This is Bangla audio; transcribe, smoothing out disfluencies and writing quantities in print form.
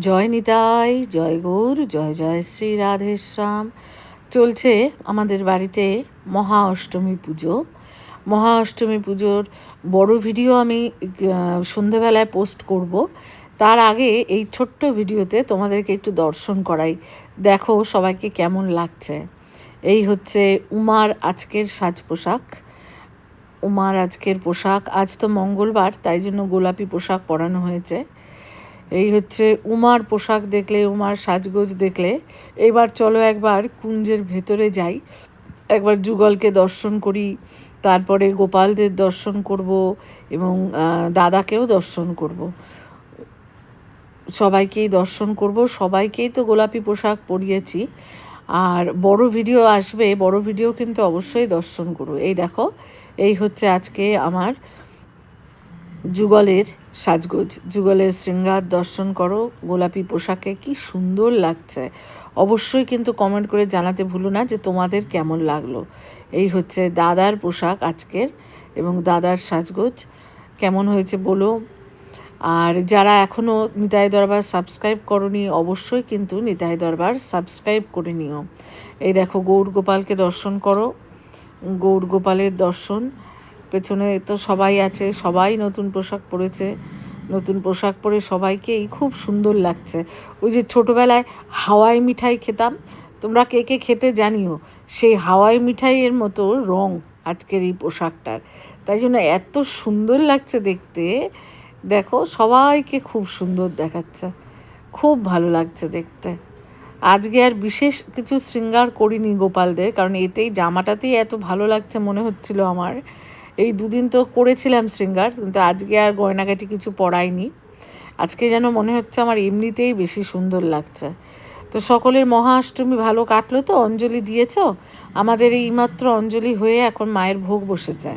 জয় নিতাই, জয় গৌর, জয় জয় শ্রী রাধেশ্যাম। চলছে আমাদের বাড়িতে মহা অষ্টমী পুজো। মহা অষ্টমী পুজোর বড় ভিডিও আমি সন্ধেবেলায় পোস্ট করব। তার আগে এই ছোট্ট ভিডিওতে তোমাদেরকে একটু দর্শন করাই, দেখো সবাইকে কেমন লাগছে। এই হচ্ছে উমার আজকের সাজ পোশাক। উমার আজকের পোশাক, আজ তো মঙ্গলবার, তাই জন্য গোলাপি পোশাক পরানো হয়েছে। এই হচ্ছে উমার পোশাক দেখলে, উমার সাজগোজ দেখলে এবার চলো একবার কুঞ্জের ভেতরে যাই, একবার যুগলকে দর্শন করি, তারপরে গোপালদের দর্শন করব এবং দাদাকেও দর্শন করব, সবাইকেই দর্শন করব। সবাইকেই তো গোলাপি পোশাক পরিয়েছি। আর বড় ভিডিও আসবে, বড় ভিডিও কিন্তু অবশ্যই দর্শন করো। এই দেখো, এই হচ্ছে আজকে আমার যুগলের সাজগোজ, যুগলের শৃঙ্গার দর্শন করো। গোলাপি পোশাকে কি সুন্দর লাগছে। অবশ্যই কিন্তু কমেন্ট করে জানাতে ভুলো না যে তোমাদের কেমন লাগলো। এই হচ্ছে দাদার পোশাক আজকের, এবং দাদার সাজগোজ কেমন হয়েছে বলো। আর যারা এখনও নিতাই দরবার সাবস্ক্রাইব করনি, অবশ্যই কিন্তু নিতাই দরবার সাবস্ক্রাইব করে নিও। এই দেখো গৌর গোপালকে দর্শন করো, গৌর গোপালের দর্শন। পেছনে তো সবাই আছে, সবাই নতুন পোশাক পরেছে, নতুন পোশাক পরে সবাইকেই খুব সুন্দর লাগছে। ওই যে ছোটোবেলায় হাওয়াই মিঠাই খেতাম, তোমরা কে কে খেতে জানিও, সেই হাওয়াই মিঠাইয়ের মতো রং আজকের এই পোশাকটার, তাই জন্য এত সুন্দর লাগছে দেখতে। দেখো সবাইকে খুব সুন্দর দেখাচ্ছে, খুব ভালো লাগছে দেখতে। আজকে আর বিশেষ কিছু শৃঙ্গার করিনি গোপালদের, কারণ এতেই জামাটাতেই এত ভালো লাগছে মনে হচ্ছিল আমার। এই দুদিন তো করেছিলাম শৃঙ্গার, কিন্তু আজকে আর গয়নাগাটি কিছু পরাইনি। আজকে যেন মনে হচ্ছে আমার এমনিতেই বেশি সুন্দর লাগছে। তো সকলের মহা অষ্টমী ভালো কাটলো তো? অঞ্জলি দিয়েছ? আমাদের এইমাত্র অঞ্জলি হয়ে এখন মায়ের ভোগ বসেছে।